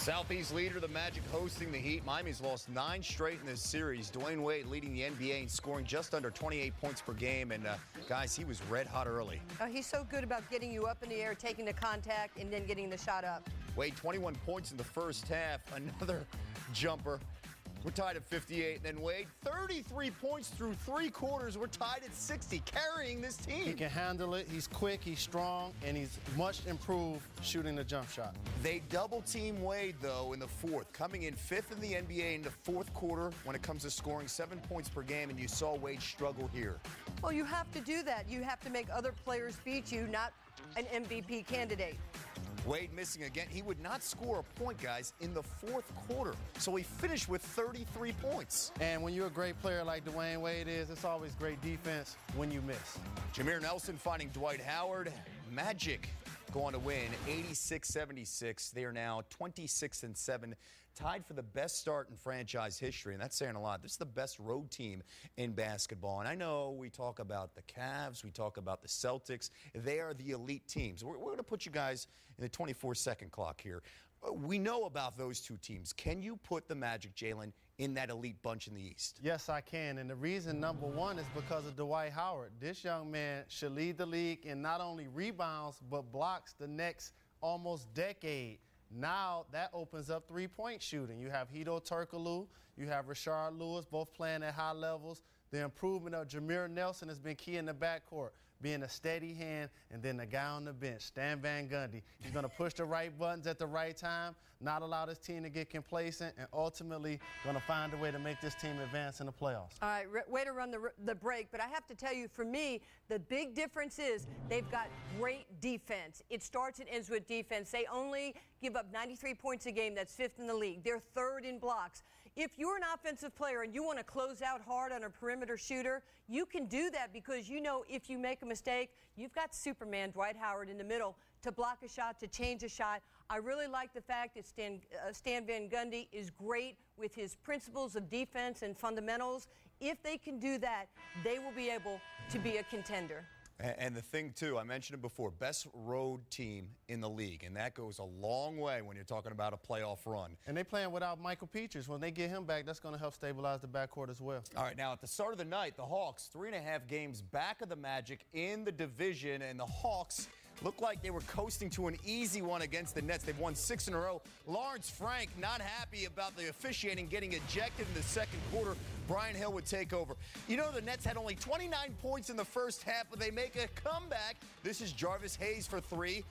Southeast leader, the Magic hosting the Heat. Miami's lost 9 straight in this series. Dwayne Wade leading the NBA in scoring just under 28 points per game. And, guys, he was red hot early. He's so good about getting you up in the air, taking the contact, and then getting the shot up. Wade, 21 points in the first half. Another jumper. We're tied at 58. Then Wade, 33 points through 3 quarters. We're tied at 60, carrying this team. He can handle it. He's quick, he's strong, and he's much improved shooting the jump shot. They double-team Wade, though, in the fourth, coming in 5th in the NBA in the fourth quarter when it comes to scoring 7 points per game, and you saw Wade struggle here. Well, you have to do that. You have to make other players beat you, not an MVP candidate. Wade missing again. He would not score a point, guys, in the fourth quarter. So he finished with 33 points. And when you're a great player like Dwayne Wade is, it's always great defense when you miss. Jameer Nelson finding Dwight Howard. Magic going to win 86-76. They are now 26-7, tied for the best start in franchise history, and that's saying a lot. This is the best road team in basketball. And I know we talk about the Cavs, we talk about the Celtics. They are the elite teams. We're going to put you guys in the 24-second clock here. We know about those two teams. Can you put the Magic, Jalen, in that elite bunch in the East? Yes, I can. And the reason, number one, is because of Dwight Howard. This young man should lead the league in not only rebounds, but blocks the next almost decade. Now that opens up three-point shooting. You have Hedo Turkoglu, you have Rashard Lewis, both playing at high levels. The improvement of Jameer Nelson has been key in the backcourt, being a steady hand, and then the guy on the bench, Stan Van Gundy. He's going to push the right buttons at the right time, not allow this team to get complacent, and ultimately going to find a way to make this team advance in the playoffs. All right, way to run the break, but I have to tell you, for me, the big difference is they've got great defense. It starts and ends with defense. They only give up 93 points a game. That's 5th in the league. They're 3rd in blocks. If you're an offensive player and you want to close out hard on a perimeter shooter, you can do that because you know if you make a mistake, you've got Superman Dwight Howard in the middle to block a shot, to change a shot. I really like the fact that Stan Van Gundy is great with his principles of defense and fundamentals. If they can do that, they will be able to be a contender. And the thing, too, I mentioned it before, best road team in the league, and that goes a long way when you're talking about a playoff run. And they're playing without Michael Peters. When they get him back, that's going to help stabilize the backcourt as well. All right, now at the start of the night, the Hawks, 3.5 games back of the Magic in the division, and the Hawks looked like they were coasting to an easy one against the Nets. They've won 6 in a row. Lawrence Frank not happy about the officiating, getting ejected in the second quarter. Brian Hill would take over. You know, the Nets had only 29 points in the first half, but they make a comeback. This is Jarvis Hayes for 3.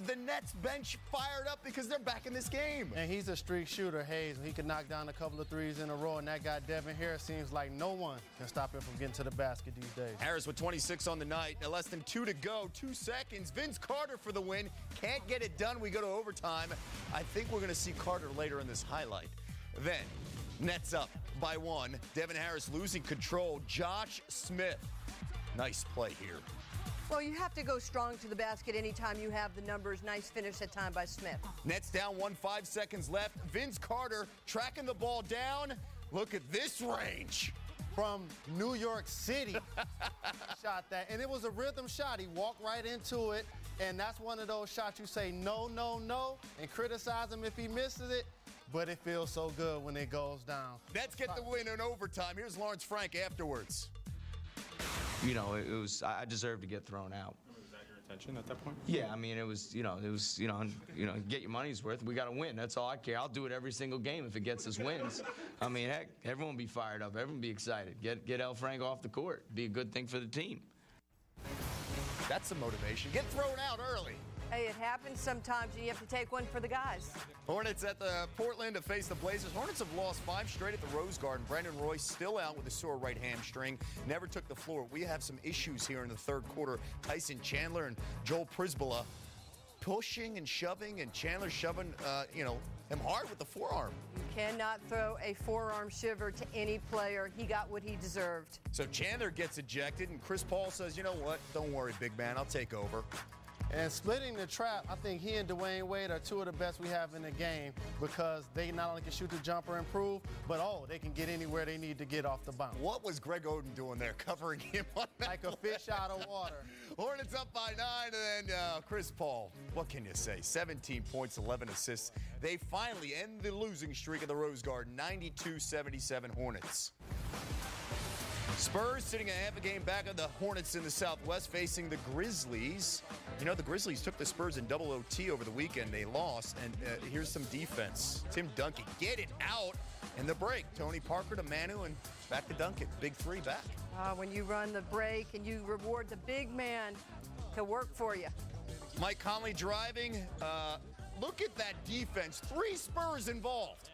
The Nets bench fired up because they're back in this game. And he's a streak shooter, Hayes. He can knock down a couple of threes in a row, and that guy Devin Harris seems like no one can stop him from getting to the basket these days. Harris with 26 on the night. Now less than 2 to go, 2 seconds. Vince Carter for the win. Can't get it done. We go to overtime. I think we're going to see Carter later in this highlight. Then, Nets up by 1. Devin Harris losing control. Josh Smith. Nice play here. Well, you have to go strong to the basket anytime you have the numbers. Nice finish that time by Smith. Nets down 1, 5 seconds left. Vince Carter tracking the ball down. Look at this range. From New York City, shot that. And it was a rhythm shot. He walked right into it. And that's one of those shots you say no, no, no, and criticize him if he misses it. But it feels so good when it goes down. Nets get the win in overtime. Here's Lawrence Frank afterwards. You know, I deserved to get thrown out. Was that your intention at that point? Yeah, I mean, it was, get your money's worth. We got to win. That's all I care. I'll do it every single game if it gets us wins. I mean, heck, everyone be fired up. Everyone be excited. Get El Frank off the court. Be a good thing for the team. That's the motivation. Get thrown out early. Hey, it happens sometimes, and you have to take one for the guys. Hornets at the Portland to face the Blazers. Hornets have lost 5 straight at the Rose Garden. Brandon Royce still out with a sore right hamstring. Never took the floor. We have some issues here in the third quarter. Tyson Chandler and Joel Prisbilla pushing and shoving, and Chandler shoving, him hard with the forearm. You cannot throw a forearm shiver to any player. He got what he deserved. So Chandler gets ejected, and Chris Paul says, you know what? Don't worry, big man. I'll take over. And splitting the trap, I think he and Dwayne Wade are two of the best we have in the game because they not only can shoot the jumper and improve, but they can get anywhere they need to get off the bounce. What was Greg Oden doing there, covering him on that Like a fish out of water. Hornets up by 9, and then Chris Paul. What can you say? 17 points, 11 assists. They finally end the losing streak of the Rose Garden, 92-77 Hornets. Spurs sitting a half a game back of the Hornets in the Southwest, facing the Grizzlies. You know, the Grizzlies took the Spurs in double OT over the weekend. They lost, and here's some defense. Tim Duncan, get it out in the break. Tony Parker to Manu, and back to Duncan. Big three back. When you run the break and you reward the big man to work for you. Mike Conley driving. Look at that defense. 3 Spurs involved.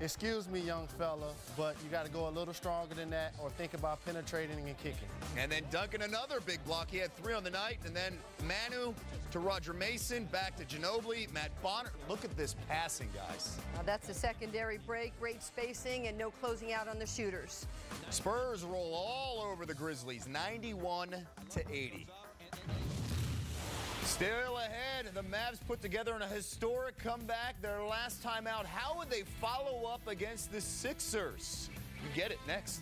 Excuse me, young fella, but you got to go a little stronger than that or think about penetrating and kicking. And then Duncan, another big block. He had 3 on the night. And then Manu to Roger Mason, back to Ginobili, Matt Bonner. Look at this passing, guys. That's a secondary break, great spacing, and no closing out on the shooters. Spurs roll all over the Grizzlies, 91-80. Still ahead, the Mavs put together a historic comeback their last time out. How would they follow up against the Sixers? You get it next.